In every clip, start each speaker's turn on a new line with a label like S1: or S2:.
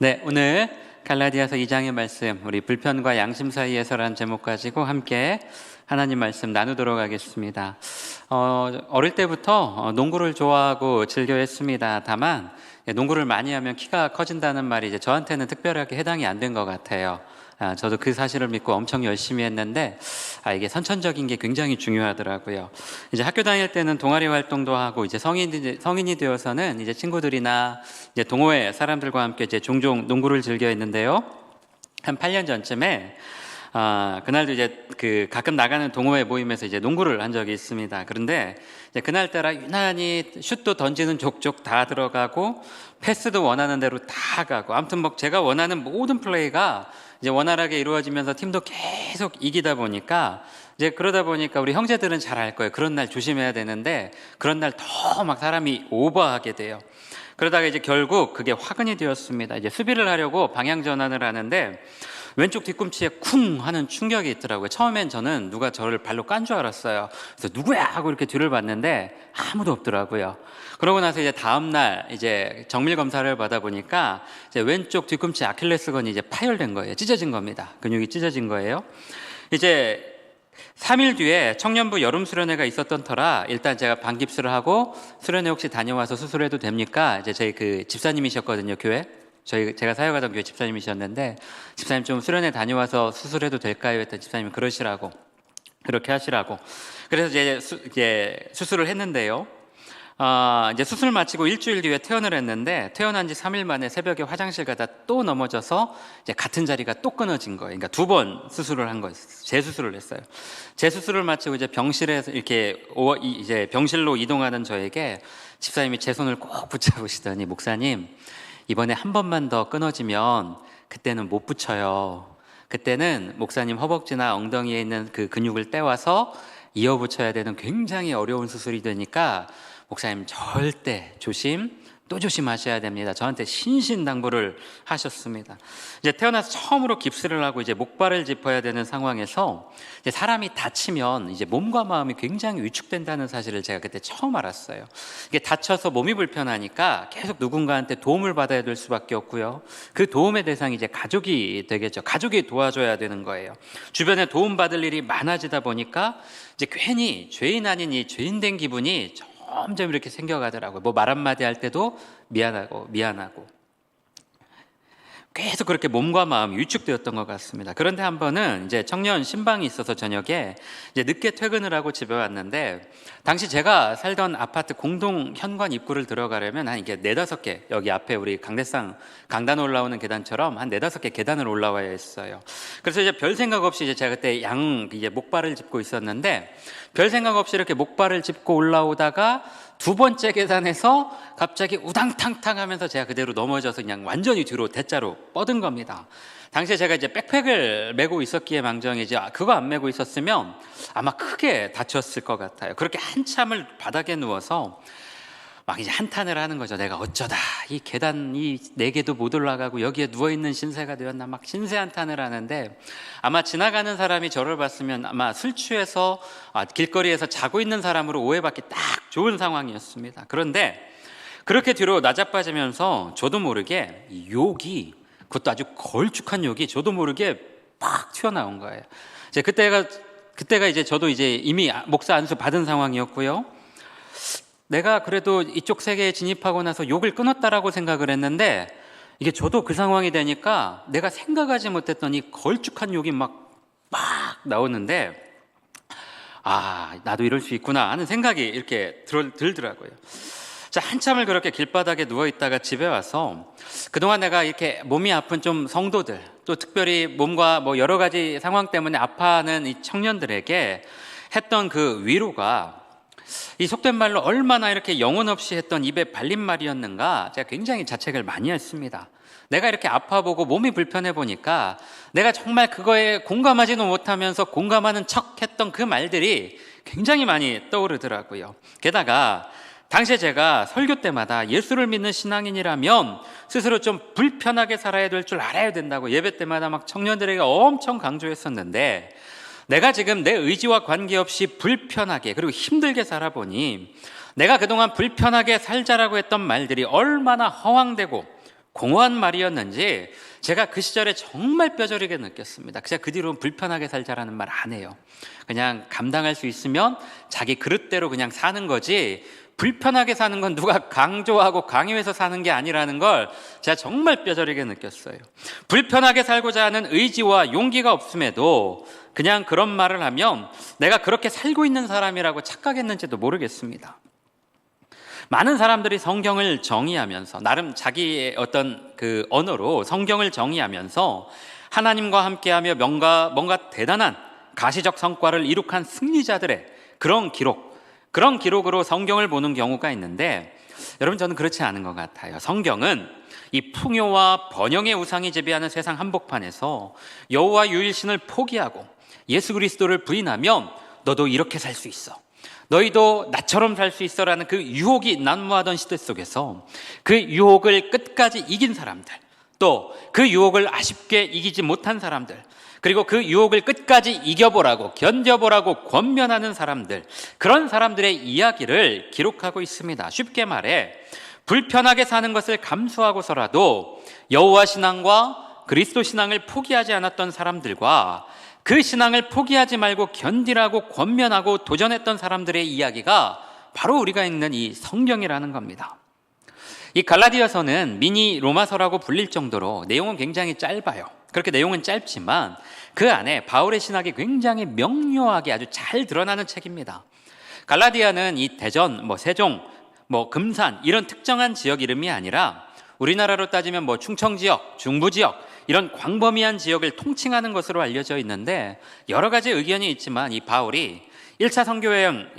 S1: 네, 오늘 갈라디아서 2장의 말씀, 우리 불편과 양심 사이에서라는 제목 가지고 함께 하나님 말씀 나누도록 하겠습니다. 어릴 때부터 농구를 좋아하고 즐겨 했습니다. 다만 농구를 많이 하면 키가 커진다는 말이 이제 저한테는 특별하게 해당이 안 된 것 같아요. 저도 그 사실을 믿고 엄청 열심히 했는데 이게 선천적인 게 굉장히 중요하더라고요. 이제 학교 다닐 때는 동아리 활동도 하고 이제 성인이 되어서는 이제 친구들이나 이제 동호회 사람들과 함께 이제 종종 농구를 즐겨 했는데요. 한 8년 전쯤에 그날도 이제 가끔 나가는 동호회 모임에서 이제 농구를 한 적이 있습니다. 그런데 이제 그날따라 유난히 슛도 던지는 족족 다 들어가고 패스도 원하는 대로 다 가고 아무튼 뭐 제가 원하는 모든 플레이가 이제 원활하게 이루어지면서 팀도 계속 이기다 보니까 이제 그러다 보니까 우리 형제들은 잘 알 거예요. 그런 날 조심해야 되는데 그런 날 더 막 사람이 오버하게 돼요. 그러다가 이제 결국 그게 화근이 되었습니다. 이제 수비를 하려고 방향 전환을 하는데 왼쪽 뒤꿈치에 쿵 하는 충격이 있더라고요. 처음엔 저는 누가 저를 발로 깐 줄 알았어요. 그래서 누구야 하고 이렇게 뒤를 봤는데 아무도 없더라고요. 그러고 나서 이제 다음 날 이제 정밀 검사를 받아 보니까 이제 왼쪽 뒤꿈치 아킬레스건이 이제 파열된 거예요. 찢어진 겁니다. 근육이 찢어진 거예요. 이제 3일 뒤에 청년부 여름 수련회가 있었던 터라 일단 제가 반깁스를 하고 수련회 혹시 다녀와서 수술해도 됩니까? 이제 저희 그 집사님이셨거든요, 교회. 제가 사역하던 교회 집사님이셨는데 집사님 좀 수련회 다녀와서 수술해도 될까요? 했더니 집사님이 그렇게 하시라고. 그래서 이제 수술을 했는데요. 이제 수술 마치고 일주일 뒤에 퇴원을 했는데 퇴원한 지 3일 만에 새벽에 화장실 가다 또 넘어져서 이제 같은 자리가 또 끊어진 거예요. 그러니까 2번 수술을 한 거예요. 재수술을 했어요. 재수술을 마치고 이제 병실에서 이렇게 이제 병실로 이동하는 저에게 집사님이 제 손을 꼭 붙잡으시더니 목사님, 이번에 한 번만 더 끊어지면 그때는 못 붙여요. 그때는 목사님 허벅지나 엉덩이에 있는 그 근육을 떼와서 이어 붙여야 되는 굉장히 어려운 수술이 되니까 목사님 절대 또 조심하셔야 됩니다. 저한테 신신당부를 하셨습니다. 이제 태어나서 처음으로 깁스를 하고 이제 목발을 짚어야 되는 상황에서 이제 사람이 다치면 이제 몸과 마음이 굉장히 위축된다는 사실을 제가 그때 처음 알았어요. 이게 다쳐서 몸이 불편하니까 계속 누군가한테 도움을 받아야 될 수밖에 없고요. 그 도움의 대상이 이제 가족이 되겠죠. 가족이 도와줘야 되는 거예요. 주변에 도움받을 일이 많아지다 보니까 이제 괜히 죄인 아닌 이 죄인 된 기분이 점점 이렇게 생겨가더라고요. 뭐 말 한마디 할 때도 미안하고 계속 그렇게 몸과 마음이 위축되었던 것 같습니다. 그런데 한 번은 이제 청년 신방이 있어서 저녁에 이제 늦게 퇴근을 하고 집에 왔는데 당시 제가 살던 아파트 공동 현관 입구를 들어가려면 한 이게 4-5개 여기 앞에 우리 강단 올라오는 계단처럼 한 4-5개 계단을 올라와야 했어요. 그래서 이제 별 생각 없이 이제 제가 그때 이제 목발을 짚고 있었는데 별 생각 없이 이렇게 목발을 짚고 올라오다가 2번째 계단에서 갑자기 우당탕탕 하면서 제가 그대로 넘어져서 그냥 완전히 뒤로 대자로 뻗은 겁니다. 당시에 제가 이제 백팩을 메고 있었기에 망정이지 그거 안 메고 있었으면 아마 크게 다쳤을 것 같아요. 그렇게 한참을 바닥에 누워서 막 이제 한탄을 하는 거죠. 내가 어쩌다 이 계단 이 4개도 못 올라가고 여기에 누워있는 신세가 되었나 막 신세 한탄을 하는데 아마 지나가는 사람이 저를 봤으면 아마 술 취해서 길거리에서 자고 있는 사람으로 오해받기 딱 좋은 상황이었습니다. 그런데 그렇게 뒤로 나자빠지면서 저도 모르게 욕이, 그것도 아주 걸쭉한 욕이 저도 모르게 팍 튀어나온 거예요. 이제 그때가 이제 저도 이제 이미 목사 안수 받은 상황이었고요. 내가 그래도 이쪽 세계에 진입하고 나서 욕을 끊었다라고 생각을 했는데 이게 저도 그 상황이 되니까 내가 생각하지 못했던 이 걸쭉한 욕이 막 나오는데 나도 이럴 수 있구나 하는 생각이 이렇게 들더라고요. 자, 한참을 그렇게 길바닥에 누워있다가 집에 와서 그동안 내가 이렇게 몸이 아픈 좀 성도들 또 특별히 몸과 뭐 여러 가지 상황 때문에 아파하는 이 청년들에게 했던 그 위로가 이 속된 말로 얼마나 이렇게 영혼 없이 했던 입에 발린 말이었는가 제가 굉장히 자책을 많이 했습니다. 내가 이렇게 아파보고 몸이 불편해 보니까 내가 정말 그거에 공감하지도 못하면서 공감하는 척 했던 그 말들이 굉장히 많이 떠오르더라고요. 게다가 당시에 제가 설교 때마다 예수를 믿는 신앙인이라면 스스로 좀 불편하게 살아야 될 줄 알아야 된다고 예배 때마다 막 청년들에게 엄청 강조했었는데 내가 지금 내 의지와 관계없이 불편하게 그리고 힘들게 살아보니 내가 그동안 불편하게 살자라고 했던 말들이 얼마나 허황되고 공허한 말이었는지 제가 그 시절에 정말 뼈저리게 느꼈습니다. 제가 그 뒤로는 불편하게 살자라는 말 안 해요. 그냥 감당할 수 있으면 자기 그릇대로 그냥 사는 거지, 불편하게 사는 건 누가 강조하고 강요해서 사는 게 아니라는 걸 제가 정말 뼈저리게 느꼈어요. 불편하게 살고자 하는 의지와 용기가 없음에도 그냥 그런 말을 하면 내가 그렇게 살고 있는 사람이라고 착각했는지도 모르겠습니다. 많은 사람들이 성경을 정의하면서 나름 자기의 어떤 그 언어로 성경을 정의하면서 하나님과 함께하며 뭔가 대단한 가시적 성과를 이룩한 승리자들의 그런 기록으로 성경을 보는 경우가 있는데, 여러분, 저는 그렇지 않은 것 같아요. 성경은 이 풍요와 번영의 우상이 지배하는 세상 한복판에서 여호와 유일신을 포기하고 예수 그리스도를 부인하면 너도 이렇게 살 수 있어, 너희도 나처럼 살 수 있어라는 그 유혹이 난무하던 시대 속에서 그 유혹을 끝까지 이긴 사람들, 또 그 유혹을 아쉽게 이기지 못한 사람들, 그리고 그 유혹을 끝까지 이겨보라고 견뎌보라고 권면하는 사람들, 그런 사람들의 이야기를 기록하고 있습니다. 쉽게 말해 불편하게 사는 것을 감수하고서라도 여호와 신앙과 그리스도 신앙을 포기하지 않았던 사람들과 그 신앙을 포기하지 말고 견디라고 권면하고 도전했던 사람들의 이야기가 바로 우리가 읽는 이 성경이라는 겁니다. 이 갈라디아서는 미니 로마서라고 불릴 정도로 내용은 굉장히 짧아요. 그렇게 내용은 짧지만 그 안에 바울의 신학이 굉장히 명료하게 아주 잘 드러나는 책입니다. 갈라디아는 이 대전, 세종, 금산 이런 특정한 지역 이름이 아니라 우리나라로 따지면 충청 지역, 중부 지역 이런 광범위한 지역을 통칭하는 것으로 알려져 있는데, 여러 가지 의견이 있지만 이 바울이 1차 선교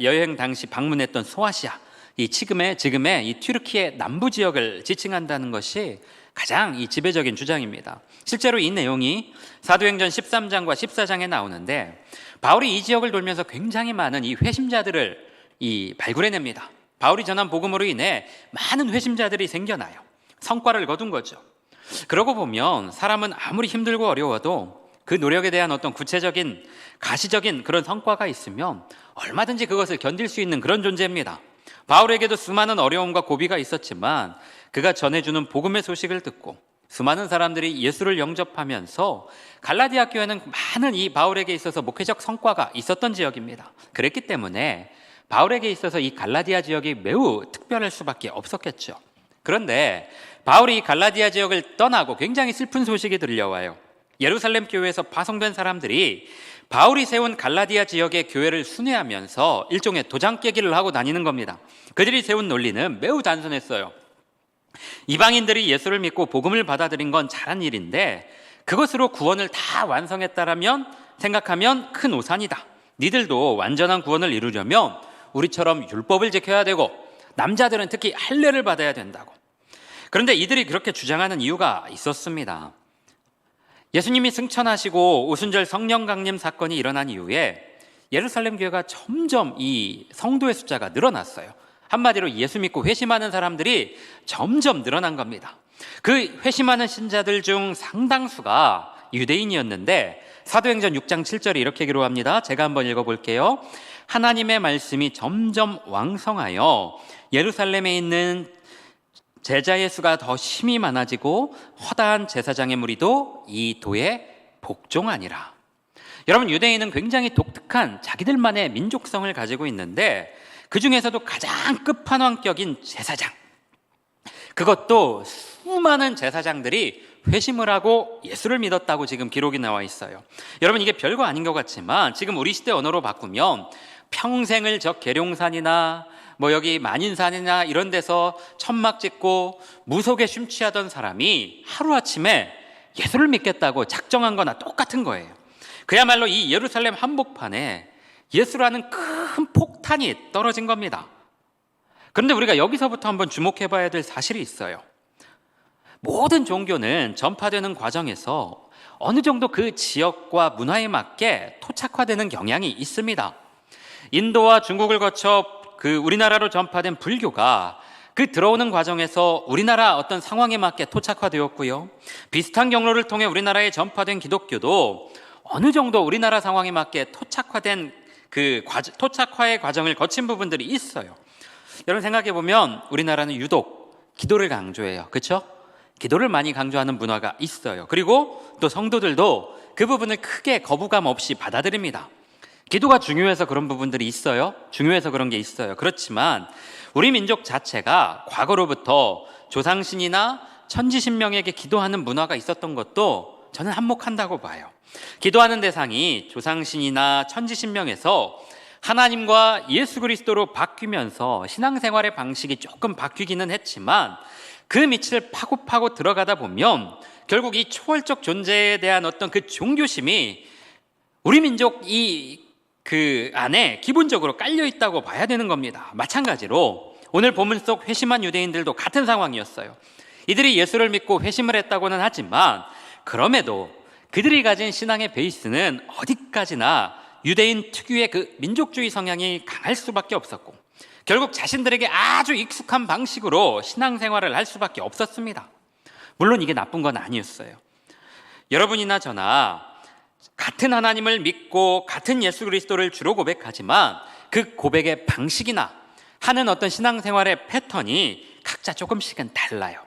S1: 여행 당시 방문했던 소아시아, 이 지금의 이 튀르키예 남부 지역을 지칭한다는 것이 가장 이 지배적인 주장입니다. 실제로 이 내용이 사도행전 13장과 14장에 나오는데, 바울이 이 지역을 돌면서 굉장히 많은 이 회심자들을 발굴해냅니다. 바울이 전한 복음으로 인해 많은 회심자들이 생겨나요. 성과를 거둔 거죠. 그러고 보면 사람은 아무리 힘들고 어려워도 그 노력에 대한 어떤 구체적인 가시적인 그런 성과가 있으면 얼마든지 그것을 견딜 수 있는 그런 존재입니다. 바울에게도 수많은 어려움과 고비가 있었지만 그가 전해주는 복음의 소식을 듣고 수많은 사람들이 예수를 영접하면서 갈라디아 교회는 많은 이 바울에게 있어서 목회적 성과가 있었던 지역입니다. 그랬기 때문에 바울에게 있어서 이 갈라디아 지역이 매우 특별할 수밖에 없었겠죠. 그런데 바울이 갈라디아 지역을 떠나고 굉장히 슬픈 소식이 들려와요. 예루살렘 교회에서 파송된 사람들이 바울이 세운 갈라디아 지역의 교회를 순회하면서 일종의 도장 깨기를 하고 다니는 겁니다. 그들이 세운 논리는 매우 단순했어요. 이방인들이 예수를 믿고 복음을 받아들인 건 잘한 일인데 그것으로 구원을 다 완성했다라면 생각하면 큰 오산이다. 니들도 완전한 구원을 이루려면 우리처럼 율법을 지켜야 되고 남자들은 특히 할례를 받아야 된다고. 그런데 이들이 그렇게 주장하는 이유가 있었습니다. 예수님이 승천하시고 오순절 성령 강림 사건이 일어난 이후에 예루살렘 교회가 점점 이 성도의 숫자가 늘어났어요. 한마디로 예수 믿고 회심하는 사람들이 점점 늘어난 겁니다. 그 회심하는 신자들 중 상당수가 유대인이었는데 사도행전 6장 7절에 이렇게 기록합니다. 제가 한번 읽어볼게요. 하나님의 말씀이 점점 왕성하여 예루살렘에 있는 제자의 수가 더 심히 많아지고 허다한 제사장의 무리도 이 도에 복종하니라. 여러분, 유대인은 굉장히 독특한 자기들만의 민족성을 가지고 있는데 그 중에서도 가장 끝판왕격인 제사장, 그것도 수많은 제사장들이 회심을 하고 예수를 믿었다고 지금 기록이 나와 있어요. 여러분, 이게 별거 아닌 것 같지만 지금 우리 시대 언어로 바꾸면 평생을 저 계룡산이나 여기 만인산이나 이런 데서 천막 짓고 무속에 심취하던 사람이 하루아침에 예수를 믿겠다고 작정한 거나 똑같은 거예요. 그야말로 이 예루살렘 한복판에 예수라는 큰 폭탄이 떨어진 겁니다. 그런데 우리가 여기서부터 한번 주목해 봐야 될 사실이 있어요. 모든 종교는 전파되는 과정에서 어느 정도 그 지역과 문화에 맞게 토착화되는 경향이 있습니다. 인도와 중국을 거쳐 우리나라로 전파된 불교가 그 들어오는 과정에서 우리나라 어떤 상황에 맞게 토착화되었고요. 비슷한 경로를 통해 우리나라에 전파된 기독교도 어느 정도 우리나라 상황에 맞게 토착화의 과정을 거친 부분들이 있어요. 여러분 생각해 보면 우리나라는 유독 기도를 강조해요. 그렇죠? 기도를 많이 강조하는 문화가 있어요. 그리고 또 성도들도 그 부분을 크게 거부감 없이 받아들입니다. 기도가 중요해서 그런 부분들이 있어요. 중요해서 그런 게 있어요. 그렇지만 우리 민족 자체가 과거로부터 조상신이나 천지신명에게 기도하는 문화가 있었던 것도 저는 한몫한다고 봐요. 기도하는 대상이 조상신이나 천지신명에서 하나님과 예수 그리스도로 바뀌면서 신앙생활의 방식이 조금 바뀌기는 했지만 그 밑을 파고 들어가다 보면 결국 이 초월적 존재에 대한 어떤 그 종교심이 우리 민족 그 안에 기본적으로 깔려 있다고 봐야 되는 겁니다. 마찬가지로 오늘 본문 속 회심한 유대인들도 같은 상황이었어요. 이들이 예수를 믿고 회심을 했다고는 하지만 그럼에도 그들이 가진 신앙의 베이스는 어디까지나 유대인 특유의 그 민족주의 성향이 강할 수밖에 없었고 결국 자신들에게 아주 익숙한 방식으로 신앙생활을 할 수밖에 없었습니다. 물론 이게 나쁜 건 아니었어요. 여러분이나 저나 같은 하나님을 믿고 같은 예수 그리스도를 주로 고백하지만 그 고백의 방식이나 하는 어떤 신앙생활의 패턴이 각자 조금씩은 달라요.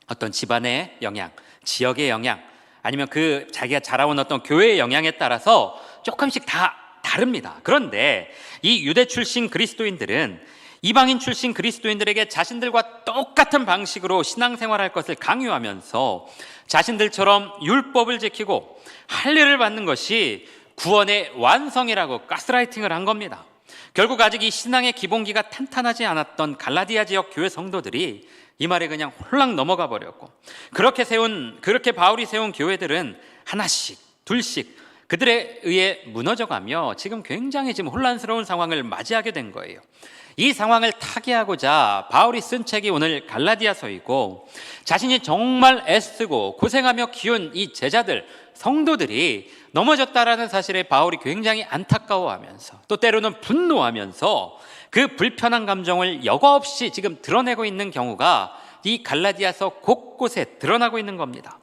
S1: 어떤 집안의 영향, 지역의 영향, 아니면 그 자기가 자라온 어떤 교회의 영향에 따라서 조금씩 다 다릅니다. 그런데 이 유대 출신 그리스도인들은 이방인 출신 그리스도인들에게 자신들과 똑같은 방식으로 신앙생활할 것을 강요하면서 자신들처럼 율법을 지키고 할례를 받는 것이 구원의 완성이라고 가스라이팅을 한 겁니다. 결국 아직 이 신앙의 기본기가 탄탄하지 않았던 갈라디아 지역 교회 성도들이 이 말에 그냥 홀랑 넘어가 버렸고 그렇게 바울이 세운 교회들은 하나씩 둘씩 그들에 의해 무너져가며 지금 굉장히 혼란스러운 상황을 맞이하게 된 거예요. 이 상황을 타개하고자 바울이 쓴 책이 오늘 갈라디아서이고 자신이 정말 애쓰고 고생하며 키운 이 제자들, 성도들이 넘어졌다라는 사실에 바울이 굉장히 안타까워하면서 또 때로는 분노하면서 그 불편한 감정을 여과 없이 지금 드러내고 있는 경우가 이 갈라디아서 곳곳에 드러나고 있는 겁니다.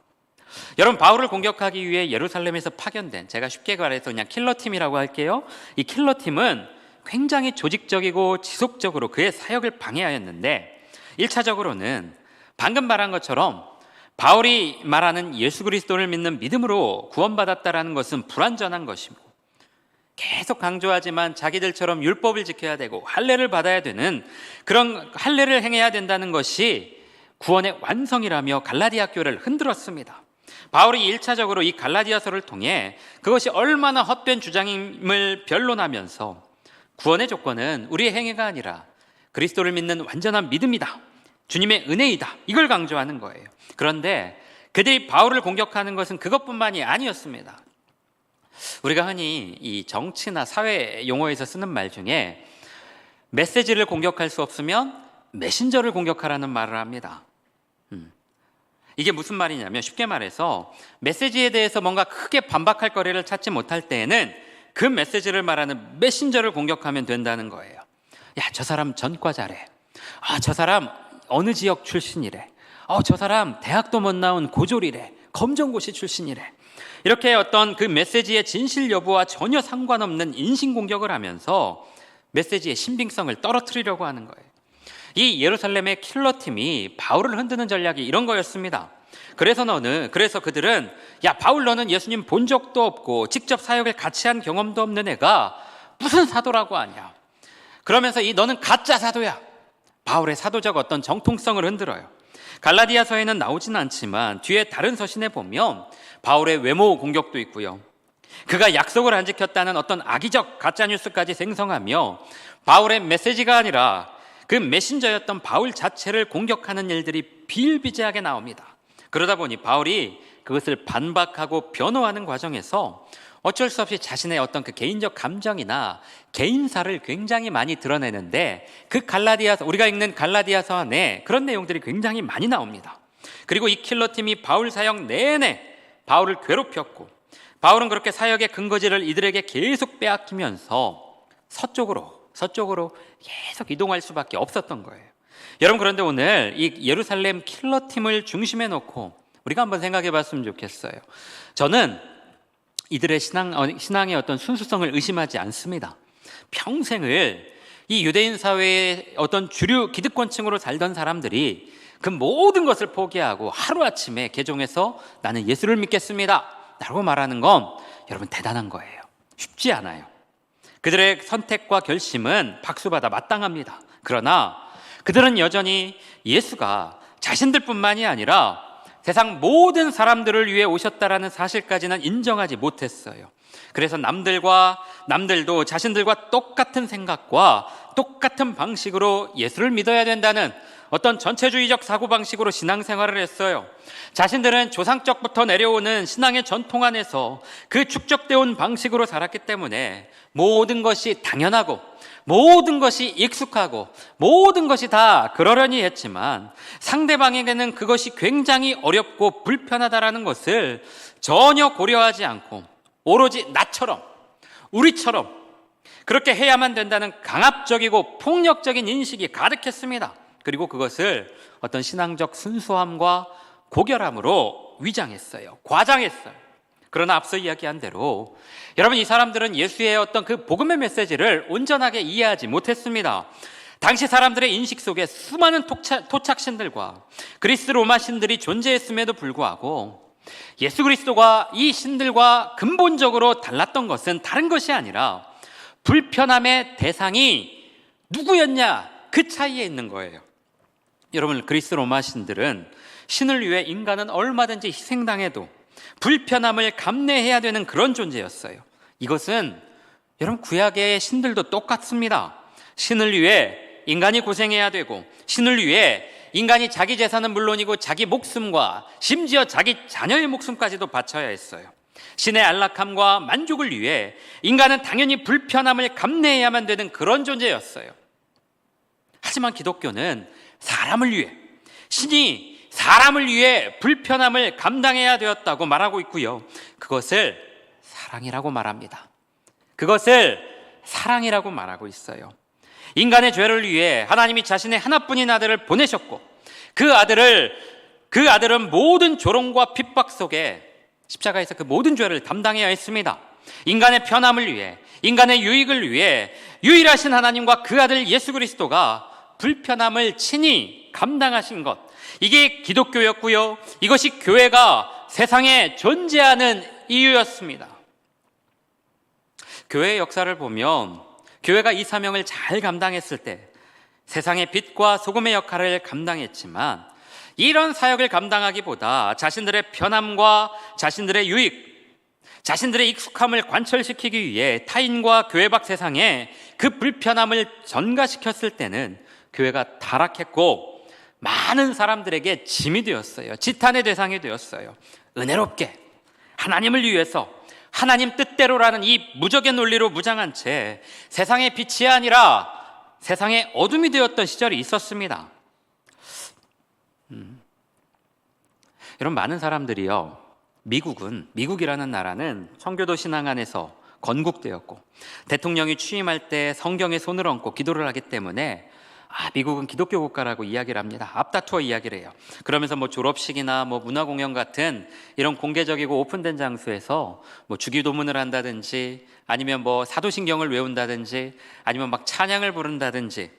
S1: 여러분, 바울을 공격하기 위해 예루살렘에서 파견된, 제가 쉽게 말해서 그냥 킬러팀이라고 할게요. 이 킬러팀은 굉장히 조직적이고 지속적으로 그의 사역을 방해하였는데 1차적으로는 방금 말한 것처럼 바울이 말하는 예수 그리스도를 믿는 믿음으로 구원받았다라는 것은 불완전한 것이고 계속 강조하지만 자기들처럼 율법을 지켜야 되고 할례를 받아야 되는 그런 할례를 행해야 된다는 것이 구원의 완성이라며 갈라디아 교회를 흔들었습니다. 바울이 1차적으로 이 갈라디아서를 통해 그것이 얼마나 헛된 주장임을 변론하면서 구원의 조건은 우리의 행위가 아니라 그리스도를 믿는 완전한 믿음이다, 주님의 은혜이다, 이걸 강조하는 거예요. 그런데 그들이 바울을 공격하는 것은 그것뿐만이 아니었습니다. 우리가 흔히 이 정치나 사회 용어에서 쓰는 말 중에 메시지를 공격할 수 없으면 메신저를 공격하라는 말을 합니다. 이게 무슨 말이냐면 쉽게 말해서 메시지에 대해서 뭔가 크게 반박할 거리를 찾지 못할 때에는 그 메시지를 말하는 메신저를 공격하면 된다는 거예요. 야, 저 사람 전과자래. 저 사람 어느 지역 출신이래. 저 사람 대학도 못 나온 고졸이래. 검정고시 출신이래. 이렇게 어떤 그 메시지의 진실 여부와 전혀 상관없는 인신공격을 하면서 메시지의 신빙성을 떨어뜨리려고 하는 거예요. 이 예루살렘의 킬러팀이 바울을 흔드는 전략이 이런 거였습니다. 그래서 그들은 야, 바울 너는 예수님 본 적도 없고 직접 사역을 같이 한 경험도 없는 애가 무슨 사도라고 하냐. 그러면서 너는 가짜 사도야. 바울의 사도적 어떤 정통성을 흔들어요. 갈라디아서에는 나오진 않지만 뒤에 다른 서신에 보면 바울의 외모 공격도 있고요. 그가 약속을 안 지켰다는 어떤 악의적 가짜뉴스까지 생성하며 바울의 메시지가 아니라 그 메신저였던 바울 자체를 공격하는 일들이 비일비재하게 나옵니다. 그러다 보니 바울이 그것을 반박하고 변호하는 과정에서 어쩔 수 없이 자신의 어떤 그 개인적 감정이나 개인사를 굉장히 많이 드러내는데 그 우리가 읽는 갈라디아서 안에 그런 내용들이 굉장히 많이 나옵니다. 그리고 이 킬러팀이 바울 사역 내내 바울을 괴롭혔고 바울은 그렇게 사역의 근거지를 이들에게 계속 빼앗기면서 서쪽으로 계속 이동할 수밖에 없었던 거예요. 여러분, 그런데 오늘 이 예루살렘 킬러팀을 중심에 놓고 우리가 한번 생각해 봤으면 좋겠어요. 저는 이들의 신앙의 어떤 순수성을 의심하지 않습니다. 평생을 이 유대인 사회의 어떤 주류 기득권층으로 살던 사람들이 그 모든 것을 포기하고 하루아침에 개종해서 나는 예수를 믿겠습니다 라고 말하는 건 여러분 대단한 거예요. 쉽지 않아요. 그들의 선택과 결심은 박수받아 마땅합니다. 그러나 그들은 여전히 예수가 자신들뿐만이 아니라 세상 모든 사람들을 위해 오셨다라는 사실까지는 인정하지 못했어요. 그래서 남들도 자신들과 똑같은 생각과 똑같은 방식으로 예수를 믿어야 된다는 어떤 전체주의적 사고방식으로 신앙생활을 했어요. 자신들은 조상적부터 내려오는 신앙의 전통 안에서 그 축적되어 온 방식으로 살았기 때문에 모든 것이 당연하고 모든 것이 익숙하고 모든 것이 다 그러려니 했지만 상대방에게는 그것이 굉장히 어렵고 불편하다라는 것을 전혀 고려하지 않고 오로지 나처럼 우리처럼 그렇게 해야만 된다는 강압적이고 폭력적인 인식이 가득했습니다. 그리고 그것을 어떤 신앙적 순수함과 고결함으로 위장했어요. 과장했어요. 그러나 앞서 이야기한 대로 여러분, 이 사람들은 예수의 어떤 그 복음의 메시지를 온전하게 이해하지 못했습니다. 당시 사람들의 인식 속에 수많은 토착신들과 그리스 로마 신들이 존재했음에도 불구하고 예수 그리스도가 이 신들과 근본적으로 달랐던 것은 다른 것이 아니라 불편함의 대상이 누구였냐, 그 차이에 있는 거예요. 여러분, 그리스 로마 신들은 신을 위해 인간은 얼마든지 희생당해도 불편함을 감내해야 되는 그런 존재였어요. 이것은 여러분 구약의 신들도 똑같습니다. 신을 위해 인간이 고생해야 되고 신을 위해 인간이 자기 재산은 물론이고 자기 목숨과 심지어 자기 자녀의 목숨까지도 바쳐야 했어요. 신의 안락함과 만족을 위해 인간은 당연히 불편함을 감내해야만 되는 그런 존재였어요. 하지만 기독교는 사람을 위해, 신이 사람을 위해 불편함을 감당해야 되었다고 말하고 있고요. 그것을 사랑이라고 말합니다. 그것을 사랑이라고 말하고 있어요. 인간의 죄를 위해 하나님이 자신의 하나뿐인 아들을 보내셨고 그 아들은 모든 조롱과 핍박 속에 십자가에서 그 모든 죄를 담당해야 했습니다. 인간의 편함을 위해, 인간의 유익을 위해 유일하신 하나님과 그 아들 예수 그리스도가 불편함을 친히 감당하신 것, 이게 기독교였고요. 이것이 교회가 세상에 존재하는 이유였습니다. 교회의 역사를 보면 교회가 이 사명을 잘 감당했을 때 세상의 빛과 소금의 역할을 감당했지만 이런 사역을 감당하기보다 자신들의 편함과 자신들의 유익, 자신들의 익숙함을 관철시키기 위해 타인과 교회 밖 세상에 그 불편함을 전가시켰을 때는 교회가 타락했고 많은 사람들에게 짐이 되었어요. 지탄의 대상이 되었어요. 은혜롭게 하나님을 위해서 하나님 뜻대로라는 이 무적의 논리로 무장한 채 세상의 빛이 아니라 세상의 어둠이 되었던 시절이 있었습니다. 여러분, 많은 사람들이요, 미국이라는 나라는 청교도 신앙 안에서 건국되었고 대통령이 취임할 때 성경에 손을 얹고 기도를 하기 때문에 미국은 기독교 국가라고 이야기를 합니다. 앞다투어 이야기를 해요. 그러면서 졸업식이나 문화공연 같은 이런 공개적이고 오픈된 장소에서 주기도문을 한다든지 아니면 사도신경을 외운다든지 아니면 찬양을 부른다든지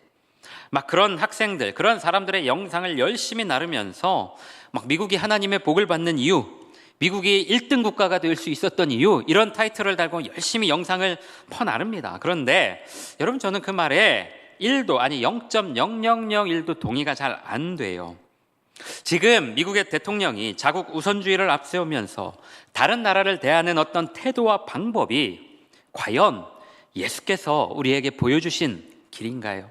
S1: 그런 학생들, 그런 사람들의 영상을 열심히 나르면서 미국이 하나님의 복을 받는 이유, 미국이 1등 국가가 될 수 있었던 이유, 이런 타이틀을 달고 열심히 영상을 퍼나릅니다. 그런데 여러분, 저는 그 말에 1도, 아니 0.0001도 동의가 잘 안 돼요. 지금 미국의 대통령이 자국 우선주의를 앞세우면서 다른 나라를 대하는 어떤 태도와 방법이 과연 예수께서 우리에게 보여주신 길인가요?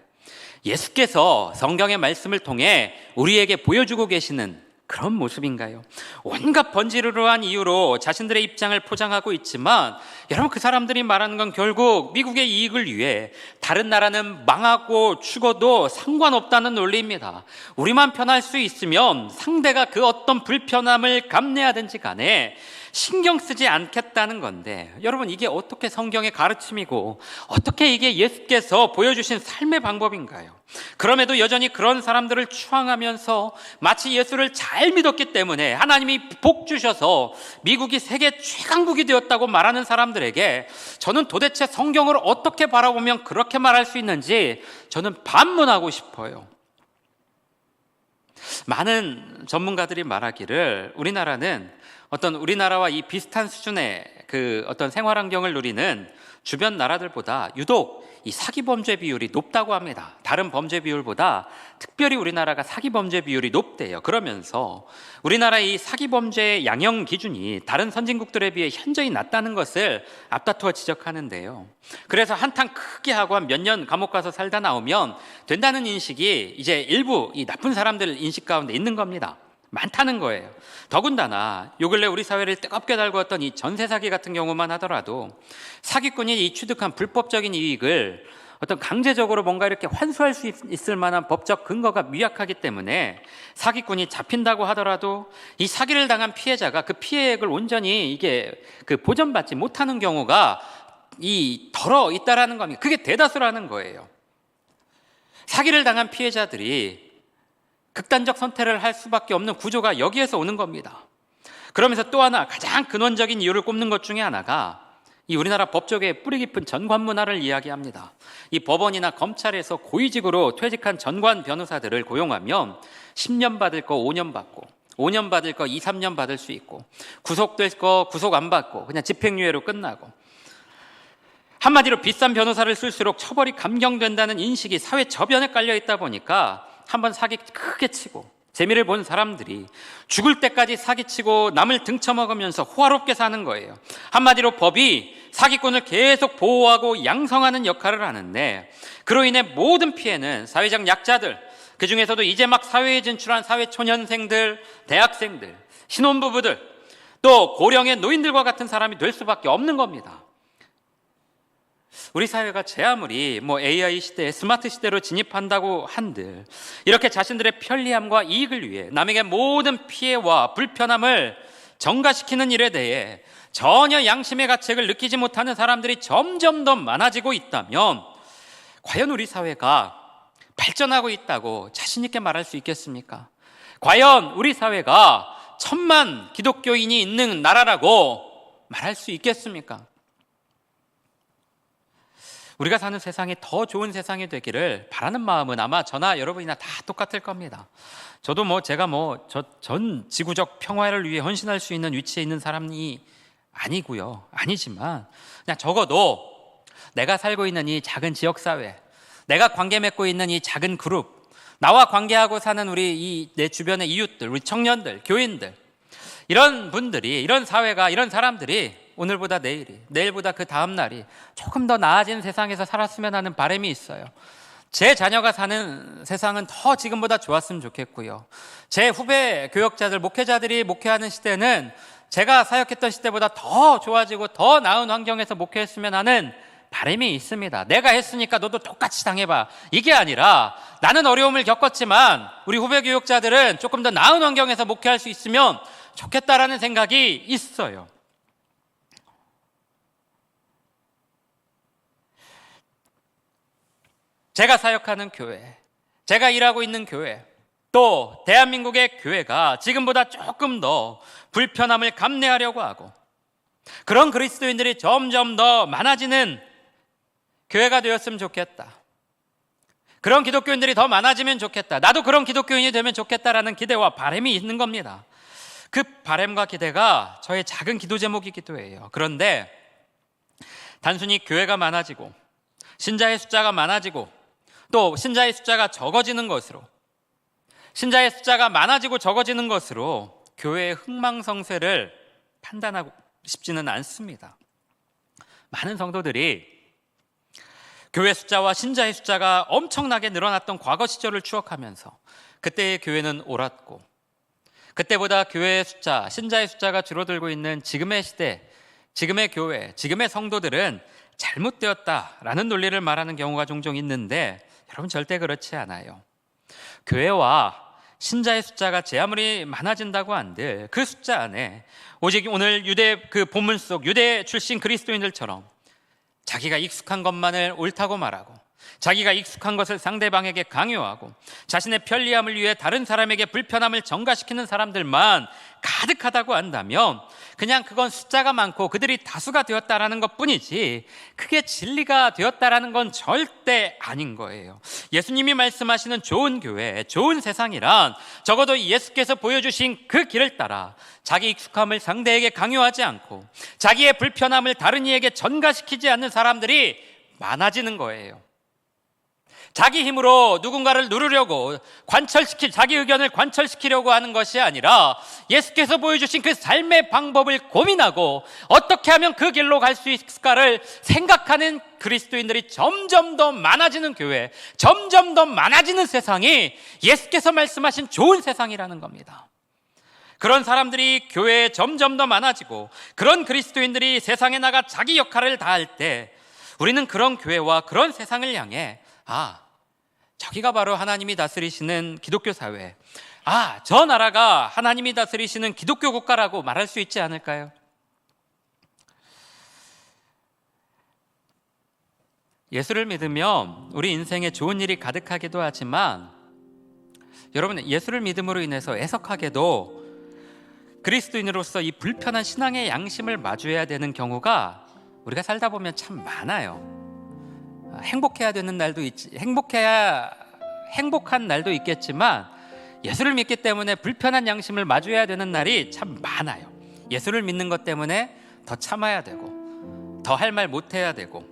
S1: 예수께서 성경의 말씀을 통해 우리에게 보여주고 계시는 그런 모습인가요? 온갖 번지르르한 이유로 자신들의 입장을 포장하고 있지만 여러분, 그 사람들이 말하는 건 결국 미국의 이익을 위해 다른 나라는 망하고 죽어도 상관없다는 논리입니다. 우리만 편할 수 있으면 상대가 그 어떤 불편함을 감내하든지 간에 신경 쓰지 않겠다는 건데, 여러분, 이게 어떻게 성경의 가르침이고 어떻게 이게 예수께서 보여주신 삶의 방법인가요? 그럼에도 여전히 그런 사람들을 추앙하면서 마치 예수를 잘 믿었기 때문에 하나님이 복 주셔서 미국이 세계 최강국이 되었다고 말하는 사람들에게 저는 도대체 성경을 어떻게 바라보면 그렇게 말할 수 있는지 저는 반문하고 싶어요. 많은 전문가들이 말하기를 우리나라는 우리나라와 이 비슷한 수준의 어떤 생활 환경을 누리는 주변 나라들보다 유독 이 사기 범죄 비율이 높다고 합니다. 다른 범죄 비율보다 특별히 우리나라가 사기 범죄 비율이 높대요. 그러면서 우리나라의 이 사기 범죄의 양형 기준이 다른 선진국들에 비해 현저히 낮다는 것을 앞다투어 지적하는데요. 그래서 한탕 크게 하고 한 몇 년 감옥 가서 살다 나오면 된다는 인식이 이제 일부 이 나쁜 사람들 인식 가운데 있는 겁니다. 많다는 거예요. 더군다나 요 근래 우리 사회를 뜨겁게 달구었던 이 전세 사기 같은 경우만 하더라도 사기꾼이 이 취득한 불법적인 이익을 강제적으로 뭔가 이렇게 환수할 수 있을 만한 법적 근거가 미약하기 때문에 사기꾼이 잡힌다고 하더라도 이 사기를 당한 피해자가 그 피해액을 온전히 이게 보전받지 못하는 경우가 덜어 있다라는 겁니다. 그게 대다수라는 거예요. 사기를 당한 피해자들이 극단적 선택을 할 수밖에 없는 구조가 여기에서 오는 겁니다. 그러면서 또 하나 가장 근원적인 이유를 꼽는 것 중에 하나가 이 우리나라 법조계의 뿌리 깊은 전관 문화를 이야기합니다. 이 법원이나 검찰에서 고위직으로 퇴직한 전관 변호사들을 고용하면 10년 받을 거 5년 받고 5년 받을 거 2, 3년 받을 수 있고 구속될 거 구속 안 받고 그냥 집행유예로 끝나고 한마디로 비싼 변호사를 쓸수록 처벌이 감경된다는 인식이 사회 저변에 깔려 있다 보니까 한번 사기 크게 치고 재미를 본 사람들이 죽을 때까지 사기치고 남을 등쳐먹으면서 호화롭게 사는 거예요. 한마디로 법이 사기꾼을 계속 보호하고 양성하는 역할을 하는데 그로 인해 모든 피해는 사회적 약자들, 그중에서도 이제 막 사회에 진출한 사회초년생들, 대학생들, 신혼부부들, 또 고령의 노인들과 같은 사람이 될 수밖에 없는 겁니다. 우리 사회가 제 아무리 AI 시대, 스마트 시대로 진입한다고 한들 이렇게 자신들의 편리함과 이익을 위해 남에게 모든 피해와 불편함을 전가시키는 일에 대해 전혀 양심의 가책을 느끼지 못하는 사람들이 점점 더 많아지고 있다면 과연 우리 사회가 발전하고 있다고 자신 있게 말할 수 있겠습니까? 과연 우리 사회가 1000만 기독교인이 있는 나라라고 말할 수 있겠습니까? 우리가 사는 세상이 더 좋은 세상이 되기를 바라는 마음은 아마 저나 여러분이나 다 똑같을 겁니다. 저도 제가 전 지구적 평화를 위해 헌신할 수 있는 위치에 있는 사람이 아니지만 그냥 적어도 내가 살고 있는 이 작은 지역사회, 내가 관계 맺고 있는 이 작은 그룹, 나와 관계하고 사는 내 주변의 이웃들, 우리 청년들, 교인들, 이런 분들이, 이런 사회가, 이런 사람들이 오늘보다 내일이, 내일보다 그 다음 날이 조금 더 나아진 세상에서 살았으면 하는 바람이 있어요. 제 자녀가 사는 세상은 더 지금보다 좋았으면 좋겠고요. 제 후배 교역자들, 목회자들이 목회하는 시대는 제가 사역했던 시대보다 더 좋아지고 더 나은 환경에서 목회했으면 하는 바람이 있습니다. 내가 했으니까 너도 똑같이 당해봐. 이게 아니라 나는 어려움을 겪었지만 우리 후배 교역자들은 조금 더 나은 환경에서 목회할 수 있으면 좋겠다라는 생각이 있어요. 제가 사역하는 교회, 제가 일하고 있는 교회, 또 대한민국의 교회가 지금보다 조금 더 불편함을 감내하려고 하고 그런 그리스도인들이 점점 더 많아지는 교회가 되었으면 좋겠다. 그런 기독교인들이 더 많아지면 좋겠다. 나도 그런 기독교인이 되면 좋겠다라는 기대와 바람이 있는 겁니다. 그 바람과 기대가 저의 작은 기도 제목이기도 해요. 그런데 단순히 교회가 많아지고 신자의 숫자가 많아지고 또 신자의 숫자가 적어지는 것으로, 신자의 숫자가 많아지고 적어지는 것으로 교회의 흥망성쇠를 판단하고 싶지는 않습니다. 많은 성도들이 교회 숫자와 신자의 숫자가 엄청나게 늘어났던 과거 시절을 추억하면서 그때의 교회는 옳았고 그때보다 교회의 숫자, 신자의 숫자가 줄어들고 있는 지금의 시대, 지금의 교회, 지금의 성도들은 잘못되었다라는 논리를 말하는 경우가 종종 있는데 여러분 절대 그렇지 않아요. 교회와 신자의 숫자가 제 아무리 많아진다고 한들 그 숫자 안에 오직 오늘 유대 본문 속 유대 출신 그리스도인들처럼 자기가 익숙한 것만을 옳다고 말하고 자기가 익숙한 것을 상대방에게 강요하고 자신의 편리함을 위해 다른 사람에게 불편함을 전가시키는 사람들만 가득하다고 한다면 그냥 그건 숫자가 많고 그들이 다수가 되었다라는 것뿐이지 그게 진리가 되었다라는 건 절대 아닌 거예요. 예수님이 말씀하시는 좋은 교회, 좋은 세상이란 적어도 예수께서 보여주신 그 길을 따라 자기 익숙함을 상대에게 강요하지 않고 자기의 불편함을 다른 이에게 전가시키지 않는 사람들이 많아지는 거예요. 자기 힘으로 누군가를 누르려고 자기 의견을 관철시키려고 하는 것이 아니라 예수께서 보여주신 그 삶의 방법을 고민하고 어떻게 하면 그 길로 갈 수 있을까를 생각하는 그리스도인들이 점점 더 많아지는 교회, 점점 더 많아지는 세상이 예수께서 말씀하신 좋은 세상이라는 겁니다. 그런 사람들이 교회에 점점 더 많아지고 그런 그리스도인들이 세상에 나가 자기 역할을 다할 때 우리는 그런 교회와 그런 세상을 향해 저기가 바로 하나님이 다스리시는 기독교 사회, 저 나라가 하나님이 다스리시는 기독교 국가라고 말할 수 있지 않을까요? 예수를 믿으면 우리 인생에 좋은 일이 가득하기도 하지만 여러분, 예수를 믿음으로 인해서 애석하게도 그리스도인으로서 이 불편한 신앙의 양심을 마주해야 되는 경우가 우리가 살다 보면 참 많아요. 행복해야 되는 날도 있지, 행복한 날도 있겠지만 예수를 믿기 때문에 불편한 양심을 마주해야 되는 날이 참 많아요. 예수를 믿는 것 때문에 더 참아야 되고 더 할 말 못해야 되고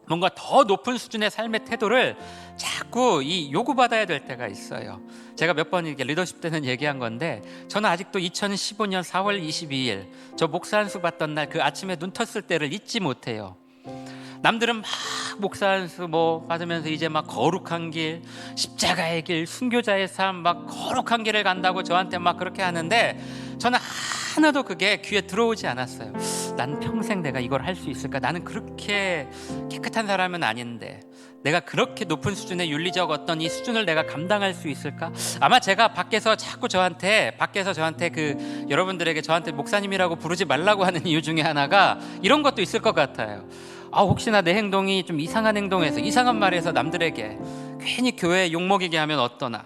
S1: 뭔가 더 높은 수준의 삶의 태도를 자꾸 요구받아야 될 때가 있어요. 제가 몇 번 이렇게 리더십 때는 얘기한 건데 저는 아직도 2015년 4월 22일 저 목사 안수 받던 날 그 아침에 눈 떴을 때를 잊지 못해요. 남들은 막 목사 안수 받으면서 이제 막 거룩한 길, 십자가의 길, 순교자의 삶, 막 거룩한 길을 간다고 저한테 막 그렇게 하는데 저는 하나도 그게 귀에 들어오지 않았어요. 난 평생 내가 이걸 할 수 있을까? 나는 그렇게 깨끗한 사람은 아닌데 내가 그렇게 높은 수준의 윤리적 어떤 이 수준을 내가 감당할 수 있을까? 아마 제가 밖에서 저한테 여러분들에게 저한테 목사님이라고 부르지 말라고 하는 이유 중에 하나가 이런 것도 있을 것 같아요. 혹시나 내 행동이 좀 이상한 행동에서 이상한 말에서 남들에게 괜히 교회에 욕먹이게 하면 어떠나.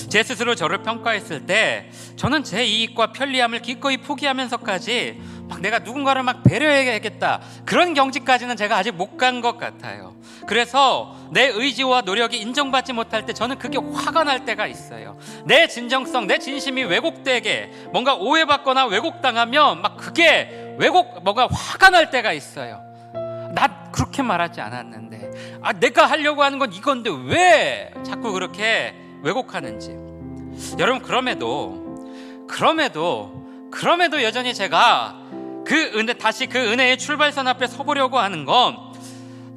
S1: 제 스스로 저를 평가했을 때 저는 제 이익과 편리함을 기꺼이 포기하면서까지 막 내가 누군가를 막 배려해야겠다 그런 경지까지는 제가 아직 못 간 것 같아요. 그래서 내 의지와 노력이 인정받지 못할 때 저는 그게 화가 날 때가 있어요. 내 진정성, 내 진심이 왜곡되게 뭔가 오해받거나 왜곡당하면 막 그게 뭔가 화가 날 때가 있어요. 나 그렇게 말하지 않았는데 내가 하려고 하는 건 이건데 왜 자꾸 그렇게 왜곡하는지. 여러분, 그럼에도 여전히 제가 다시 그 은혜의 출발선 앞에 서보려고 하는 건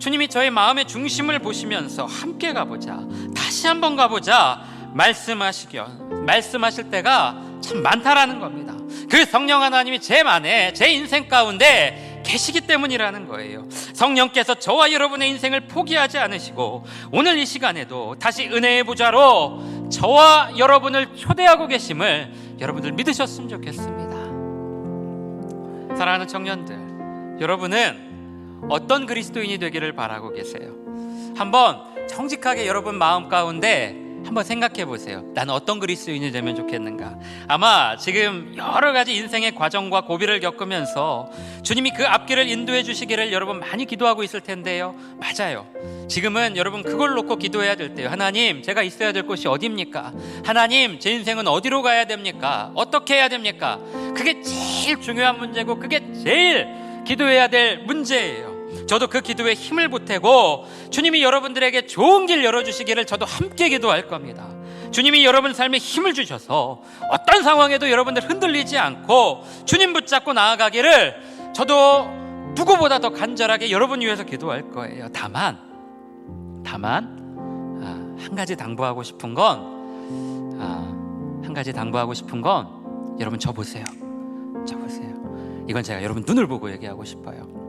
S1: 주님이 저의 마음의 중심을 보시면서 함께 가보자, 다시 한번 가보자 말씀하실 때가 참 많다라는 겁니다. 그 성령 하나님이 제 안에, 제 인생 가운데 계시기 때문이라는 거예요. 성령께서 저와 여러분의 인생을 포기하지 않으시고 오늘 이 시간에도 다시 은혜의 보좌로 저와 여러분을 초대하고 계심을 여러분들 믿으셨으면 좋겠습니다. 사랑하는 청년들, 여러분은 어떤 그리스도인이 되기를 바라고 계세요? 한번 정직하게 여러분 마음 가운데 한번 생각해 보세요. 나는 어떤 그리스도인이 되면 좋겠는가? 아마 지금 여러 가지 인생의 과정과 고비를 겪으면서 주님이 그 앞길을 인도해 주시기를 여러분 많이 기도하고 있을 텐데요. 맞아요. 지금은 여러분 그걸 놓고 기도해야 될 때요. 하나님, 제가 있어야 될 곳이 어디입니까? 하나님, 제 인생은 어디로 가야 됩니까? 어떻게 해야 됩니까? 그게 제일 중요한 문제고 그게 제일 기도해야 될 문제예요. 저도 그 기도에 힘을 보태고 주님이 여러분들에게 좋은 길 열어주시기를 저도 함께 기도할 겁니다. 주님이 여러분 삶에 힘을 주셔서 어떤 상황에도 여러분들 흔들리지 않고 주님 붙잡고 나아가기를 저도 누구보다 더 간절하게 여러분 위해서 기도할 거예요. 다만 한 가지 당부하고 싶은 건 여러분 저 보세요. 이건 제가 여러분 눈을 보고 얘기하고 싶어요.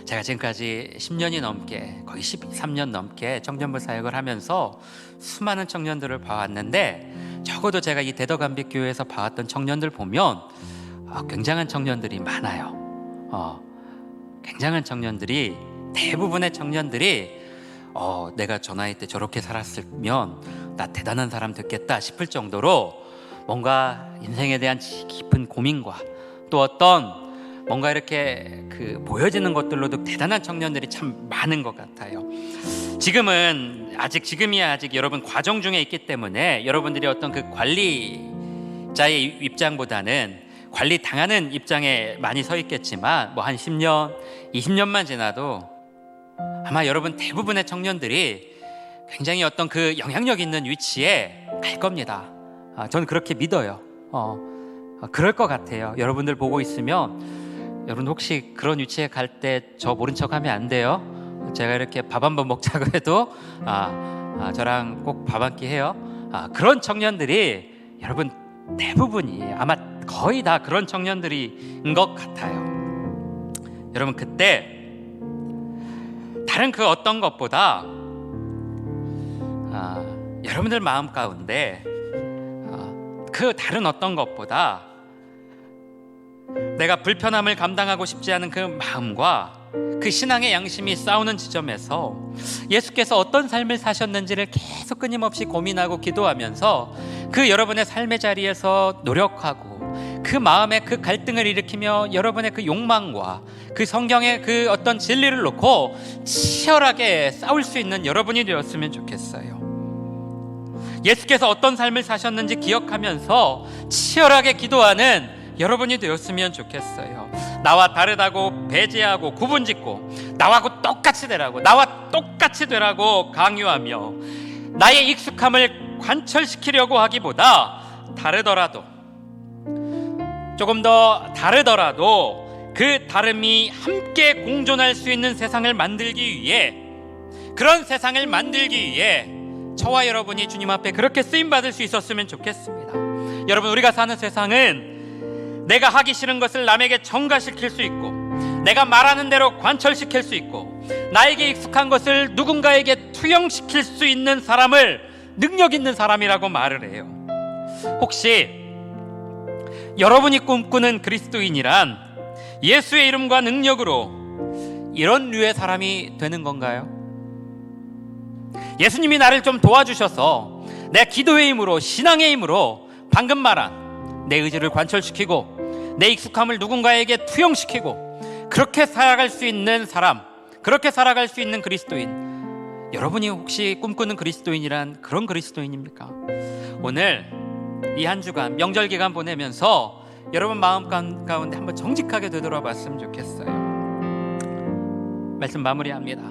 S1: 제가 지금까지 10년이 넘게, 거의 13년 넘게 청년부 사역을 하면서 수많은 청년들을 봐왔는데 적어도 제가 이 대덕암빛교회에서 봐왔던 청년들 보면 굉장한 청년들이 많아요. 굉장한 청년들이, 대부분의 청년들이 내가 저 나이 때 저렇게 살았으면 나 대단한 사람 됐겠다 싶을 정도로 뭔가 인생에 대한 깊은 고민과 또 어떤 뭔가 이렇게 보여지는 것들로도 대단한 청년들이 참 많은 것 같아요. 지금이야 아직 여러분 과정 중에 있기 때문에 여러분들이 어떤 그 관리자의 입장보다는 관리 당하는 입장에 많이 서 있겠지만 뭐 한 10년, 20년만 지나도 아마 여러분 대부분의 청년들이 굉장히 어떤 그 영향력 있는 위치에 갈 겁니다. 저는 그렇게 믿어요. 그럴 것 같아요. 여러분들 보고 있으면 여러분 혹시 그런 위치에 갈 때 저 모른 척하면 안 돼요. 제가 이렇게 밥 한 번 먹자고 해도 저랑 꼭 밥 한 끼 해요. 그런 청년들이 여러분 대부분이에요. 아마 거의 다 그런 청년들인 것 같아요. 여러분 그때 다른 그 어떤 것보다 여러분들 마음 가운데 그 다른 어떤 것보다 내가 불편함을 감당하고 싶지 않은 그 마음과 그 신앙의 양심이 싸우는 지점에서 예수께서 어떤 삶을 사셨는지를 계속 끊임없이 고민하고 기도하면서 그 여러분의 삶의 자리에서 노력하고 그 마음의 그 갈등을 일으키며 여러분의 그 욕망과 그 성경의 그 어떤 진리를 놓고 치열하게 싸울 수 있는 여러분이 되었으면 좋겠어요. 예수께서 어떤 삶을 사셨는지 기억하면서 치열하게 기도하는 여러분이 되었으면 좋겠어요. 나와 다르다고 배제하고 구분짓고 나하고 똑같이 되라고, 나와 똑같이 되라고 강요하며 나의 익숙함을 관철시키려고 하기보다 다르더라도, 조금 더 다르더라도 그 다름이 함께 공존할 수 있는 세상을 만들기 위해, 그런 세상을 만들기 위해 저와 여러분이 주님 앞에 그렇게 쓰임받을 수 있었으면 좋겠습니다. 여러분, 우리가 사는 세상은 내가 하기 싫은 것을 남에게 전가시킬 수 있고, 내가 말하는 대로 관철시킬 수 있고, 나에게 익숙한 것을 누군가에게 투영시킬 수 있는 사람을 능력 있는 사람이라고 말을 해요. 혹시 여러분이 꿈꾸는 그리스도인이란 예수의 이름과 능력으로 이런 류의 사람이 되는 건가요? 예수님이 나를 좀 도와주셔서 내 기도의 힘으로, 신앙의 힘으로 방금 말한 내 의지를 관철시키고 내 익숙함을 누군가에게 투영시키고 그렇게 살아갈 수 있는 사람, 그렇게 살아갈 수 있는 그리스도인, 여러분이 혹시 꿈꾸는 그리스도인이란 그런 그리스도인입니까? 오늘 이 한 주간 명절 기간 보내면서 여러분 마음 가운데 한번 정직하게 되돌아봤으면 좋겠어요. 말씀 마무리합니다.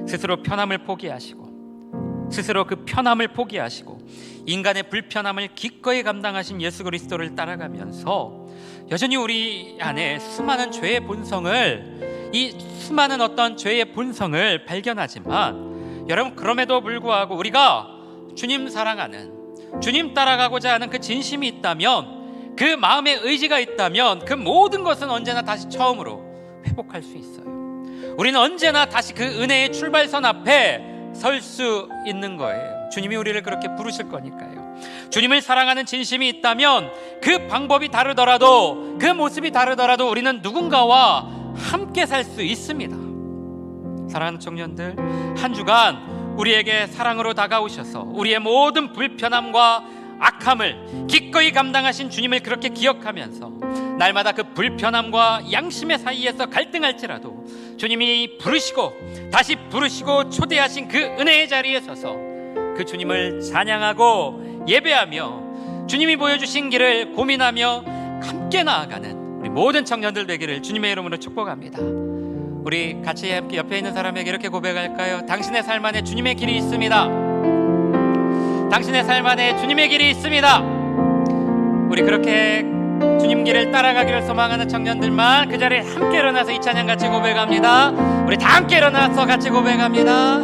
S1: 스스로 편함을 포기하시고, 스스로 그 편함을 포기하시고 인간의 불편함을 기꺼이 감당하신 예수 그리스도를 따라가면서 여전히 우리 안에 수많은 죄의 본성을, 이 수많은 어떤 죄의 본성을 발견하지만, 여러분 그럼에도 불구하고 우리가 주님 사랑하는, 주님 따라가고자 하는 그 진심이 있다면, 그 마음의 의지가 있다면 그 모든 것은 언제나 다시 처음으로 회복할 수 있어요. 우리는 언제나 다시 그 은혜의 출발선 앞에 설 수 있는 거예요. 주님이 우리를 그렇게 부르실 거니까요. 주님을 사랑하는 진심이 있다면 그 방법이 다르더라도, 그 모습이 다르더라도 우리는 누군가와 함께 살 수 있습니다. 사랑하는 청년들, 한 주간 우리에게 사랑으로 다가오셔서 우리의 모든 불편함과 악함을 기꺼이 감당하신 주님을 그렇게 기억하면서 날마다 그 불편함과 양심의 사이에서 갈등할지라도 주님이 부르시고 다시 부르시고 초대하신 그 은혜의 자리에 서서 그 주님을 찬양하고 예배하며 주님이 보여주신 길을 고민하며 함께 나아가는 우리 모든 청년들 되기를 주님의 이름으로 축복합니다. 우리 같이 함께 옆에 있는 사람에게 이렇게 고백할까요? 당신의 삶 안에 주님의 길이 있습니다. 당신의 삶 안에 주님의 길이 있습니다. 우리 그렇게 주님 길을 따라가기를 소망하는 청년들만 그 자리에 함께 일어나서 이 찬양 같이 고백합니다. 우리 다 함께 일어나서 같이 고백합니다.